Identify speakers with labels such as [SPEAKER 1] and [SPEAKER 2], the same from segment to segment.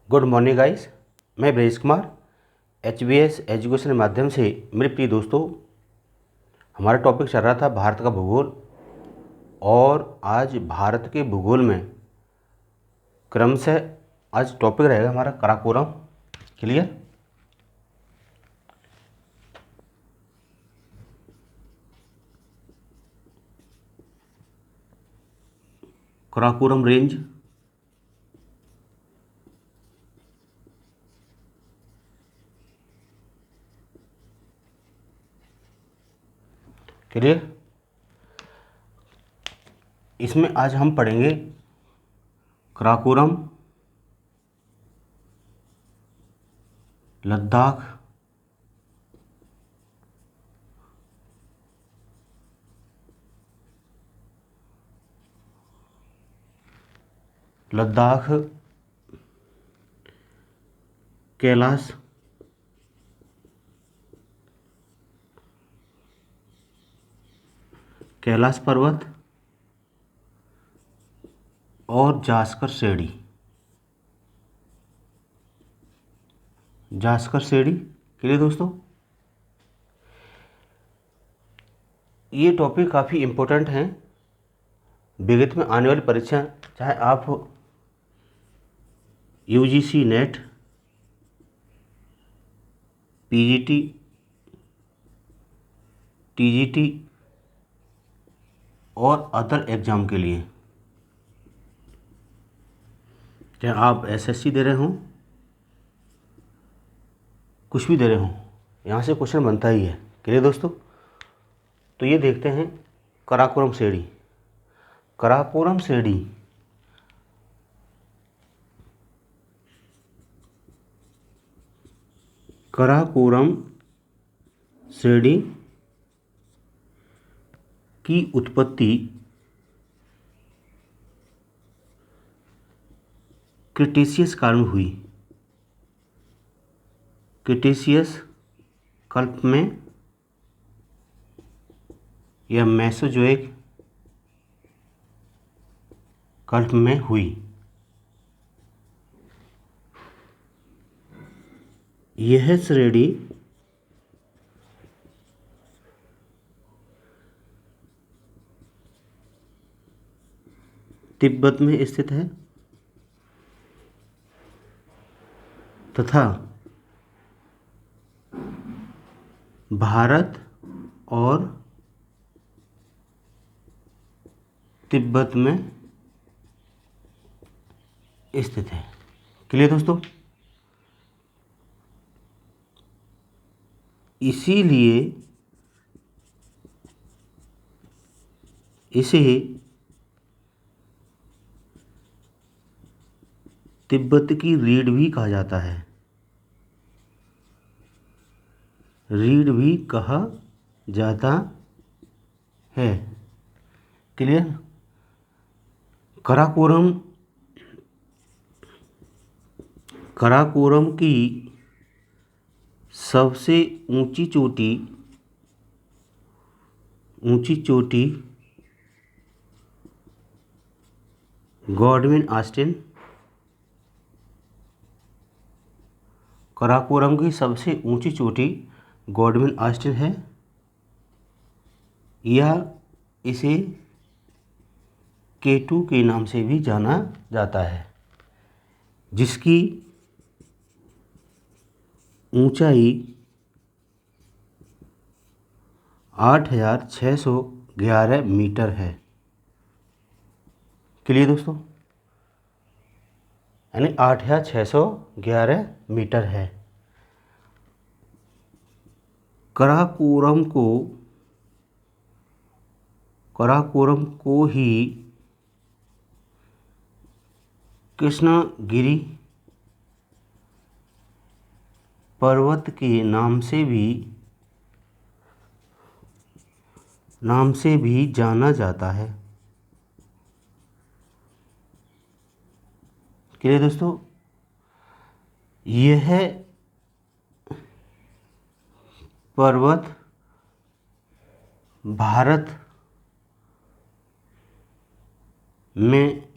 [SPEAKER 1] Good morning guys. मैं Brajesh Kumar HBS education के माध्यम से मेरे प्रिय दोस्तों, हमारा टॉपिक चल रहा था भारत का भूगोल। और आज भारत के भूगोल में क्रमशः आज टॉपिक रहेगा हमारा Karakoram. Clear? Karakoram range, clear? इसमें आज हम पढ़ेंगे काराकोरम, लद्दाख, कैलाश, कैलाश पर्वत और जास्कर श्रेणी। क्लियर दोस्तों? ये टॉपिक काफ़ी इम्पोर्टेंट हैं विगत में आने वाली परीक्षा, चाहे आप UGC नेट, PGT, TGT और अदर एग्ज़ाम के लिए, चाहे आप SSC दे रहे हों, कुछ भी दे रहे हों, यहाँ से क्वेश्चन बनता ही है। क्लियर दोस्तों? तो ये देखते हैं काराकोरम श्रेणी। काराकोरम श्रेणी की उत्पत्ति क्रिटेशियस काल में हुई। क्रिटेशियस कल्प में या मेसोजोइक कल्प में हुई। यह श्रेणी तिब्बत में स्थित है तथा भारत और तिब्बत में स्थित है। क्लियर दोस्तों? इसीलिए इसे तिब्बत की रीढ़ भी कहा जाता है। क्लियर? काराकोरम की सबसे ऊंची चोटी गॉडविन ऑस्टिन। काराकोरम की सबसे ऊंची चोटी गॉडविन ऑस्टिन है, या इसे K2 के नाम से भी जाना जाता है, जिसकी ऊंचाई 8,611 मीटर है। क्लियर दोस्तों? यानी 8,611 मीटर है। काराकोरम को ही कृष्णगिरी पर्वत के नाम से भी जाना जाता है। क्लियर दोस्तों? यह पर्वत भारत में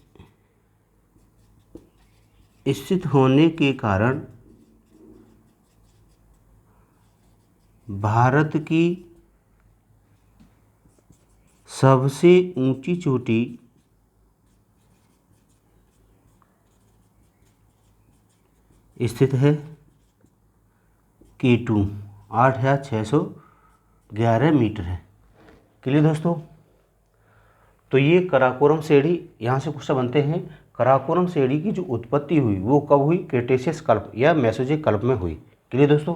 [SPEAKER 1] स्थित होने के कारण भारत की सबसे ऊंची चोटी स्थित है K2 8,611 मीटर है। क्लियर दोस्तों। तो ये कराकोरम श्रेणी, यहाँ से क्वेश्चन बनते हैं। कराकोरम श्रेणी की जो उत्पत्ति हुई वो कब हुई? क्रेटेशियस कल्प या मेसोजोइक कल्प में हुई। क्लियर दोस्तों।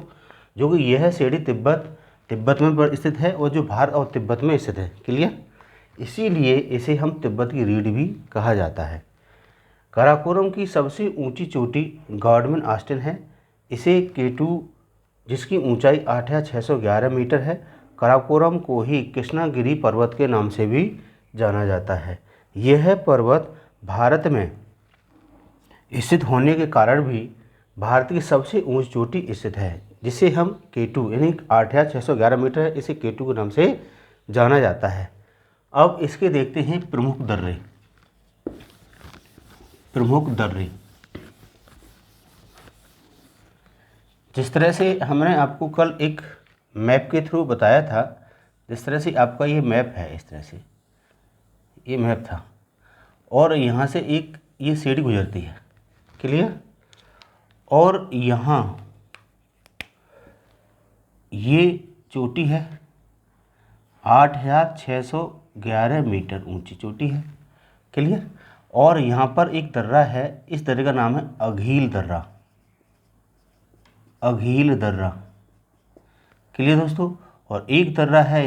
[SPEAKER 1] जो कि यह श्रेणी तिब्बत में स्थित है और जो भारत और तिब्बत में स्थित है। क्लियर। इसीलिए इसे हम तिब्बत की रीढ़ भी कहा जाता है। कराकोरम की सबसे ऊंची चोटी गॉडविन ऑस्टिन है। इसे K2 जिसकी ऊंचाई 8,611 मीटर है। कराकोरम को ही कृष्णागिरी पर्वत के नाम से भी जाना जाता है। यह पर्वत भारत में स्थित होने के कारण भी भारत की सबसे ऊंची चोटी स्थित है, जिसे हम K2 यानी 8,611 मीटर है, इसे K2 के नाम से जाना जाता है। अब इसके देखते हैं प्रमुख दर्रे। जिस तरह से हमने आपको कल एक मैप के थ्रू बताया था, जिस तरह से आपका ये मैप है, इस तरह से ये मैप था और यहाँ से एक ये सीढ़ी गुजरती है। क्लियर। और यहाँ ये चोटी है 8,611 मीटर ऊंची चोटी है। क्लियर। और यहाँ पर एक दर्रा है, इस दर्रे का नाम है अघील दर्रा। क्लियर दोस्तों। और एक दर्रा है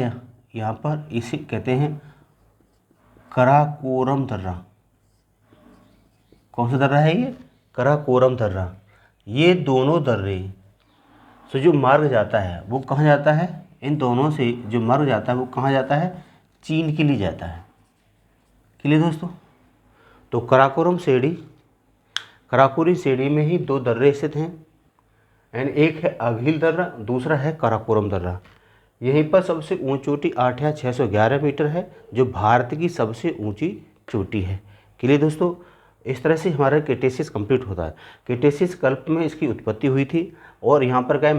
[SPEAKER 1] यहाँ पर, इसे कहते हैं कराकोरम दर्रा। कौन सा दर्रा है ये? कराकोरम दर्रा। ये दोनों दर्रे से जो मार्ग जाता है वो कहाँ जाता है? इन दोनों से जो मार्ग जाता है वो कहाँ जाता है? चीन के लिए जाता है। क्लियर दोस्तों। तो कराकोरी श्रेणी में ही दो दर्रे स्थित हैं, एंड एक है अघील दर्रा, दूसरा है कराकोरम दर्रा। यहीं पर सबसे ऊंची चोटी 8,611 मीटर है, जो भारत की सबसे ऊंची चोटी है। क्लियर दोस्तों। इस तरह से हमारा क्रेटेशियस कंप्लीट होता है। क्रेटेशियस कल्प में इसकी उत्पत्ति हुई थी और यहाँ पर क्या है,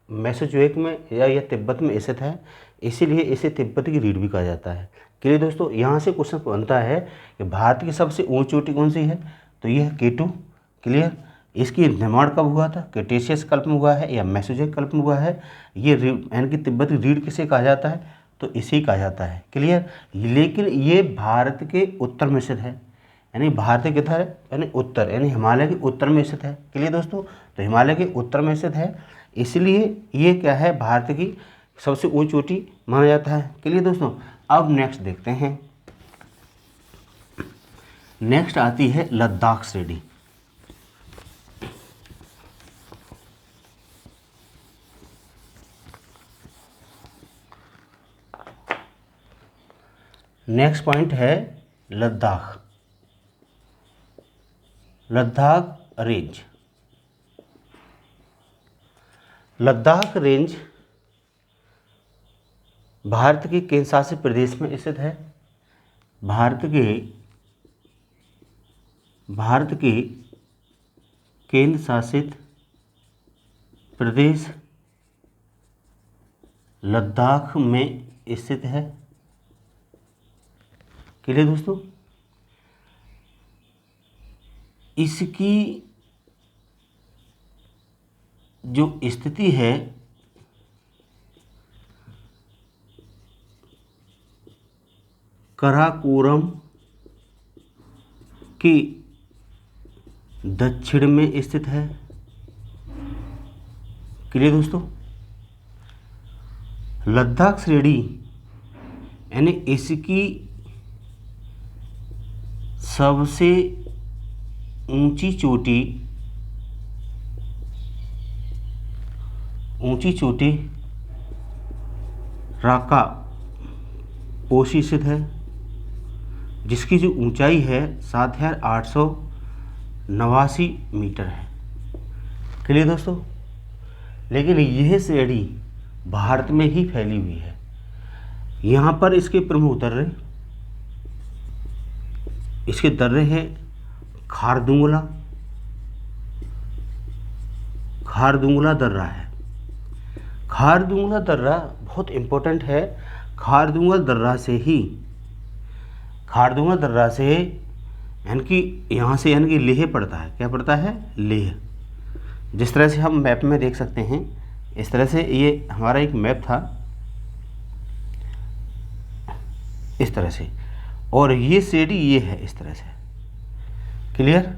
[SPEAKER 1] मेसोजोइक में या तिब्बत में स्थित है, इसीलिए इसे तिब्बत की रीढ़ भी कहा जाता है। क्लियर दोस्तों। यहाँ से क्वेश्चन बनता है कि भारत की सबसे ऊंची चोटी कौन सी है? तो यह K2। क्लियर। इसकी निर्माण कब हुआ था? क्रेटेशियस कल्प में हुआ है या मेसोजोइक कल्प में हुआ है? ये यानी कि तिब्बत की रीढ़ किसे कहा जाता है? तो इसे कहा जाता है। क्लियर। लेकिन ये भारत के उत्तर में स्थित है, यानी भारत किधर है? यानी उत्तर, यानी हिमालय के उत्तर में स्थित है। क्लियर दोस्तों। तो हिमालय के उत्तर में स्थित है, इसलिए ये क्या है, भारत की सबसे ऊंची चोटी माना जाता है। क्लियर दोस्तों। अब नेक्स्ट देखते हैं। नेक्स्ट आती है लद्दाख श्रेणी। नेक्स्ट पॉइंट है लद्दाख रेंज। लद्दाख रेंज भारत के केंद्र शासित प्रदेश में स्थित है। भारत के केंद्र शासित प्रदेश लद्दाख में स्थित है। क्लियर दोस्तों। इसकी जो स्थिति है कराकोरम के दक्षिण में स्थित है। क्लियर दोस्तों। लद्दाख श्रेणी यानी इसकी सबसे ऊंची चोटी राका पोशी स्थित है, जिसकी जो ऊंचाई है 7,889 मीटर है। क्लियर दोस्तों। लेकिन यह श्रेणी भारत में ही फैली हुई है। यहाँ पर इसके प्रमुख दर्रे हैं खारदुंगला, खारदुंगला दर्रा है। खारदुंगला दर्रा बहुत इम्पोर्टेंट है। खारदुंगला दर्रा से यानी कि यहाँ से यानी कि लेह पड़ता है। क्या पड़ता है? लेह। जिस तरह से हम मैप में देख सकते हैं, इस तरह से ये हमारा एक मैप था, इस तरह से, और ये सीढ़ी ये है इस तरह से। क्लियर?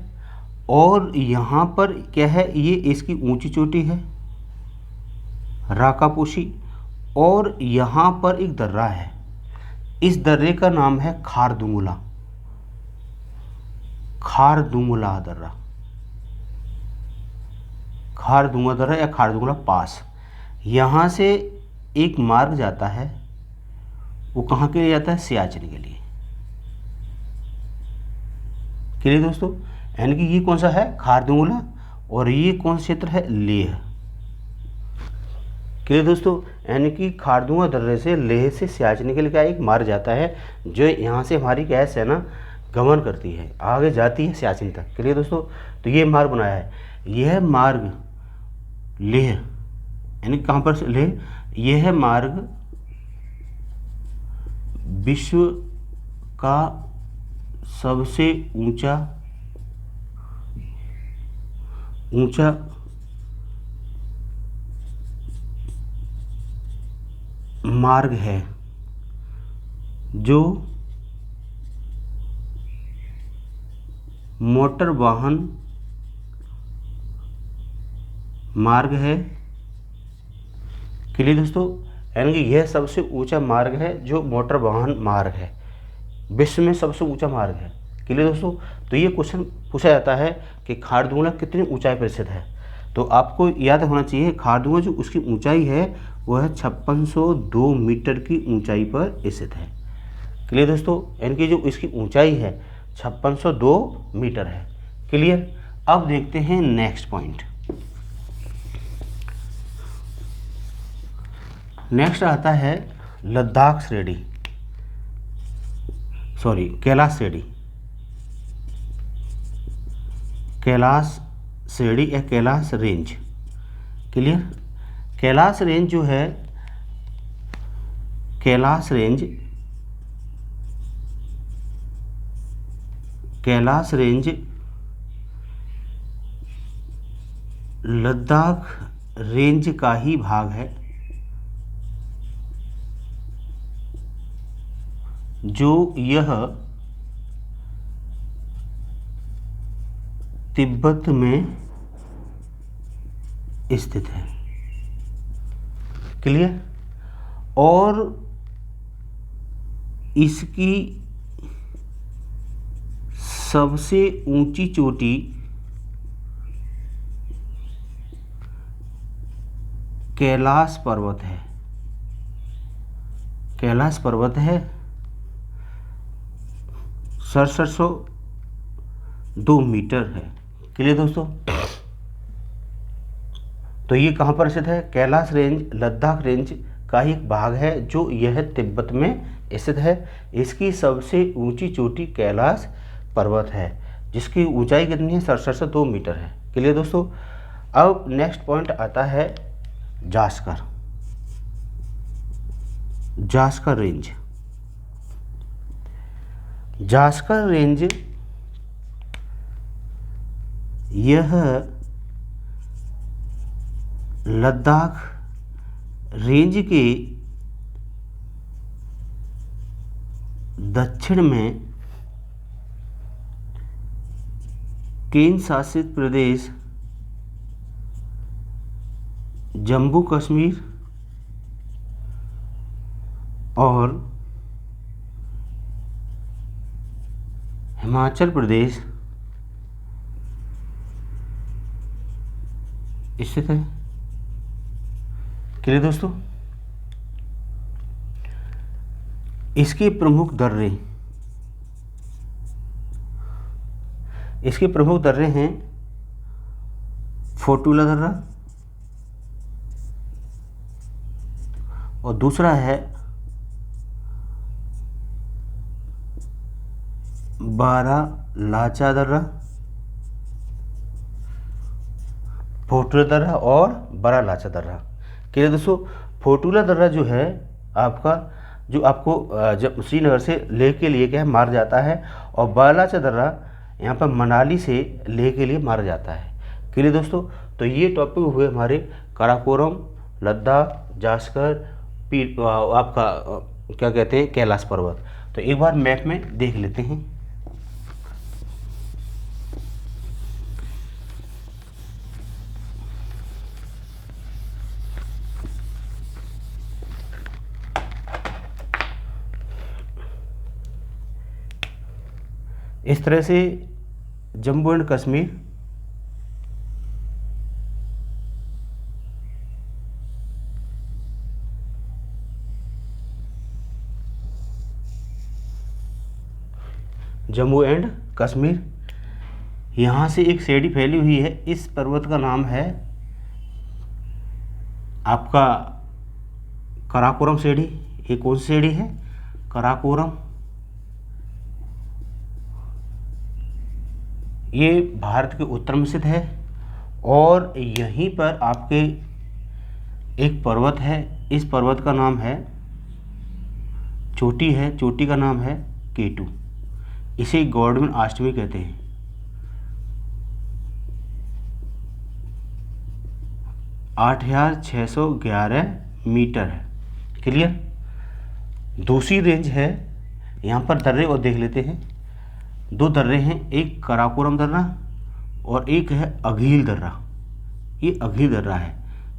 [SPEAKER 1] और यहाँ पर क्या है, ये इसकी ऊंची चोटी है राकापोशी, और यहाँ पर एक दर्रा है। इस दर्रे का नाम है खारदुंगला दर्रा, खारदुंगला दर्रा या खारदुंगला पास। यहाँ से एक मार्ग जाता है, वो कहाँ के लिए जाता है? सियाचिन के लिए। क्लियर दोस्तों? यानी कि ये कौन सा है? खारदुंगला, और ये कौन सा क्षेत्र है? लेह। क्लियर दोस्तों? यानी कि खारदुंगला दर्रे से लेह से सियाचिन के लिए क्या एक मार्ग जाता है, जो यहाँ से हमारी क्या है, सेना गमन करती है, आगे जाती है सियाचिन तक। क्लियर दोस्तों? तो ये मार्ग बनाया है। यह मार्ग लेह, यानी कहाँ पर? लेह। यह मार्ग विश्व का सबसे ऊंचा मार्ग है, जो मोटर वाहन मार्ग है। क्लियर दोस्तों? यानी कि यह सबसे ऊंचा मार्ग है जो मोटर वाहन मार्ग है, विश्व में सबसे ऊंचा मार्ग है। क्लियर दोस्तों? तो ये क्वेश्चन पूछा जाता है कि खारदुंगला कितनी ऊंचाई पर स्थित है। तो आपको याद होना चाहिए, खारदुंगला जो उसकी ऊंचाई है वह 5602 मीटर की ऊंचाई पर स्थित है। क्लियर दोस्तों? यानी कि जो इसकी ऊंचाई है 5602 मीटर है। क्लियर? अब देखते हैं नेक्स्ट पॉइंट। नेक्स्ट आता है लद्दाख श्रेणी, सॉरी कैलाश श्रेणी। कैलाश श्रेणी या Kailash range. Clear? Kailash range जो है, कैलाश रेंज लद्दाख रेंज का ही भाग है, जो यह तिब्बत में स्थित है। क्लियर? और इसकी सबसे ऊंची चोटी कैलाश पर्वत है। कैलाश पर्वत है, 6702 मीटर है। क्लियर दोस्तों? तो ये कहाँ पर स्थित है? कैलाश रेंज लद्दाख रेंज का ही एक भाग है, जो यह तिब्बत में स्थित है। इसकी सबसे ऊंची चोटी कैलाश पर्वत है, जिसकी ऊंचाई कितनी है? 6702 मीटर है। क्लियर दोस्तों? अब नेक्स्ट पॉइंट आता है जास्कर रेंज। जास्कर रेंज यह लद्दाख रेंज के दक्षिण में केंद्र शासित प्रदेश जम्मू कश्मीर और हिमाचल प्रदेश स्थित है। क्लियर दोस्तों? इसके प्रमुख दर्रे हैं फोटुला दर्रा, और दूसरा है बारालाचा दर्रा, फोटुला दर्रा और बड़ा लाचा दर्रा। क्लियर दोस्तों, फोटुला दर्रा जो है आपका, जो आपको जब श्रीनगर से लेह के लिए क्या है मार जाता है, और बड़ा लाचा दर्रा यहाँ पर मनाली से लेह के लिए मारा जाता है। क्लियर दोस्तों, तो ये टॉपिक हुए हमारे काराकोरम, लद्दाख, जास्कर, पीर आपका क्या कहते हैं कैलाश पर्वत। तो एक बार मैप में देख लेते हैं। इस तरह से जम्मू एंड कश्मीर, जम्मू एंड कश्मीर, यहाँ से एक सीढ़ी फैली हुई है। इस पर्वत का नाम है आपका काराकोरम सीढ़ी। ये कौन सी सीढ़ी है? काराकोरम। ये भारत के उत्तर में स्थित है, और यहीं पर आपके एक पर्वत है। इस पर्वत का नाम है, चोटी है, चोटी का नाम है K2। इसे गॉडविन अष्टमी कहते हैं। आठ 8,611 मीटर है। क्लियर। दूसरी रेंज है, यहाँ पर दर्रे और देख लेते हैं। दो दर्रे हैं, एक काराकोरम दर्रा और एक है अघील दर्रा। ये अघील दर्रा है,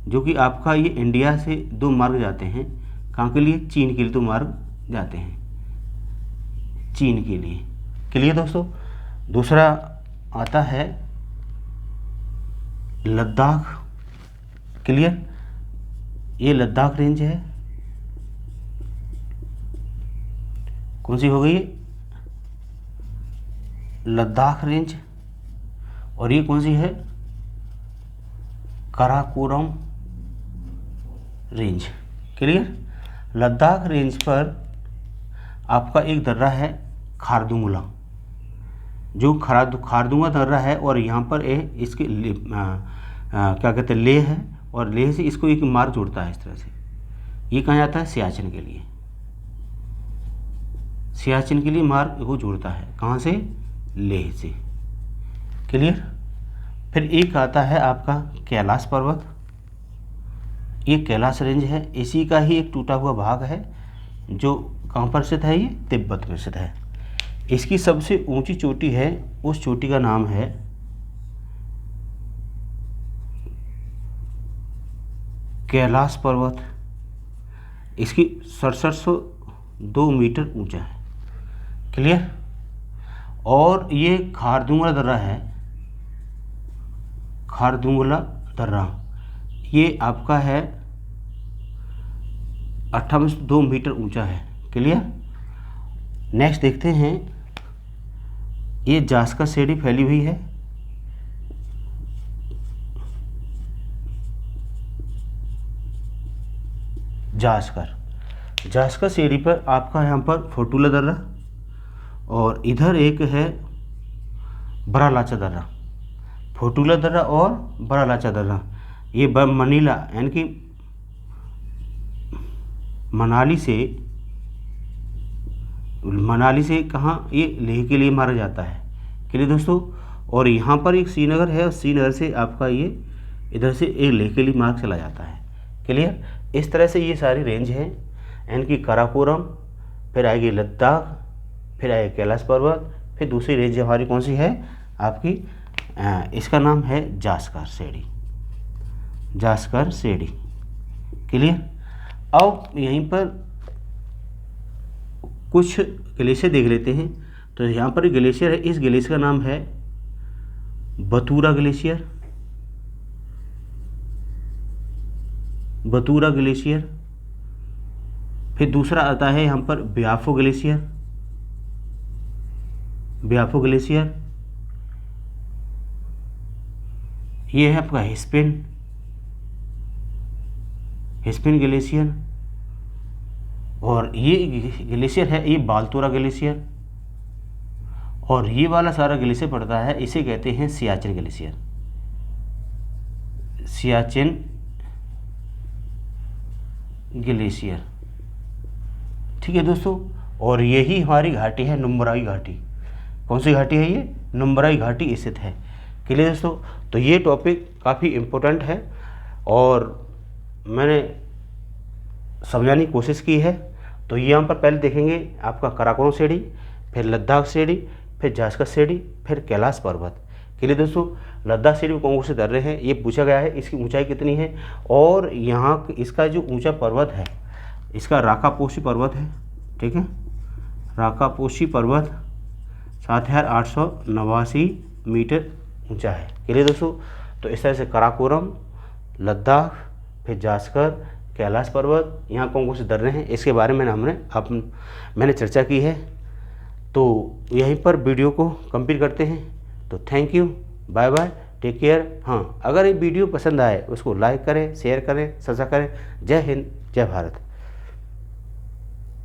[SPEAKER 1] जो कि आपका ये इंडिया से दो मार्ग जाते हैं। कहाँ के लिए? चीन के लिए दो मार्ग जाते हैं, चीन के लिए। क्लियर दोस्तों। दूसरा आता है लद्दाख। क्लियर। ये लद्दाख रेंज है। कौन सी हो गई? लद्दाख रेंज। और ये कौन सी है? Karakoram range. Clear. Ladakh range पर आपका एक दर्रा है खारदुंगला, जो खारदुंगा दर्रा है, और यहाँ पर इसके क्या कहते हैं लेह है, और लेह से इसको एक मार्ग जोड़ता है इस तरह से। ये कहाँ जाता है? सियाचिन के लिए। सियाचिन के लिए मार्ग को जोड़ता है। कहाँ से? लेह से। क्लियर। फिर एक आता है आपका कैलाश पर्वत। ये कैलाश रेंज है, इसी का ही एक टूटा हुआ भाग है, जो कहाँ पर स्थित है? ये तिब्बत में स्थित है। इसकी सबसे ऊंची चोटी है, उस चोटी का नाम है कैलाश पर्वत। इसकी 6702 मीटर ऊंचा है। क्लियर। और ये खारदुंगला दर्रा है, खारदुंगला दर्रा, ये आपका है 5802 मीटर ऊंचा है। क्लियर। नेक्स्ट देखते हैं, ये जास्कर सीढ़ी फैली हुई है। जास्कर सीढ़ी पर आपका यहाँ पर फोटुला दर्रा, और इधर एक है बड़ा लाचा दर्रा। फोटुला दर्रा और बड़ा लाचा दर्रा, ये मनीला यानी कि मनाली से कहाँ? ये लेह के लिए मारा जाता है। क्लियर दोस्तों। और यहाँ पर एक श्रीनगर है, और श्रीनगर से आपका ये इधर से एक लेह के लिए मार्ग चला जाता है। क्लियर। इस तरह से ये सारी रेंज है, यानी कि काराकोरम, फिर आएगी लद्दाख, फिर आएगी कैलाश पर्वत, फिर दूसरी रेंज हमारी कौन सी है आपकी? इसका नाम है जास्कर सीढ़ी। जास्कर सीढ़ी। क्लियर। अब यहीं पर कुछ ग्लेशियर देख लेते हैं। तो यहाँ पर एक ग्लेशियर है, इस ग्लेशियर का नाम है बतूरा ग्लेशियर। बतूरा ग्लेशियर। फिर दूसरा आता है यहाँ पर ब्याफो ग्लेशियर। ब्याफो ग्लेशियर। ये है आपका हिस्पिन ग्लेशियर। और ये ग्लेशियर है, ये बालतोरा ग्लेशियर। और ये वाला सारा ग्लेशियर पड़ता है, इसे कहते हैं सियाचिन ग्लेशियर। सियाचिन ग्लेशियर। ठीक है दोस्तों, और यही हमारी घाटी है नुम्बराई घाटी। कौन सी घाटी है ये? नुम्बराई घाटी स्थित है। क्लियर दोस्तों? तो ये टॉपिक काफ़ी इम्पोर्टेंट है और मैंने समझाने की कोशिश की है। तो यहाँ पर पहले देखेंगे आपका काराकोरम श्रेणी, फिर लद्दाख श्रेणी, फिर जास्कर श्रेणी, फिर कैलाश पर्वत। क्लियर दोस्तों? लद्दाख श्रेणी में कौन कौन से दर्रे हैं ये पूछा गया है, इसकी ऊंचाई कितनी है, और यहाँ इसका जो ऊंचा पर्वत है इसका राकापोशी पर्वत है। ठीक है, राकापोशी पर्वत 7889 मीटर ऊंचा है। क्लियर दोस्तों? तो इस तरह से काराकोरम, लद्दाख, फिर जास्कर, कैलाश पर्वत, यहाँ कौन कौन से दर्रे हैं इसके बारे में मैंने चर्चा की है। तो यहीं पर वीडियो को कंप्लीट करते हैं। तो thank you, bye bye, take care. हाँ, अगर ये वीडियो पसंद आए उसको लाइक करें, शेयर करें, सब्सक्राइब करें। जय हिंद, जय भारत।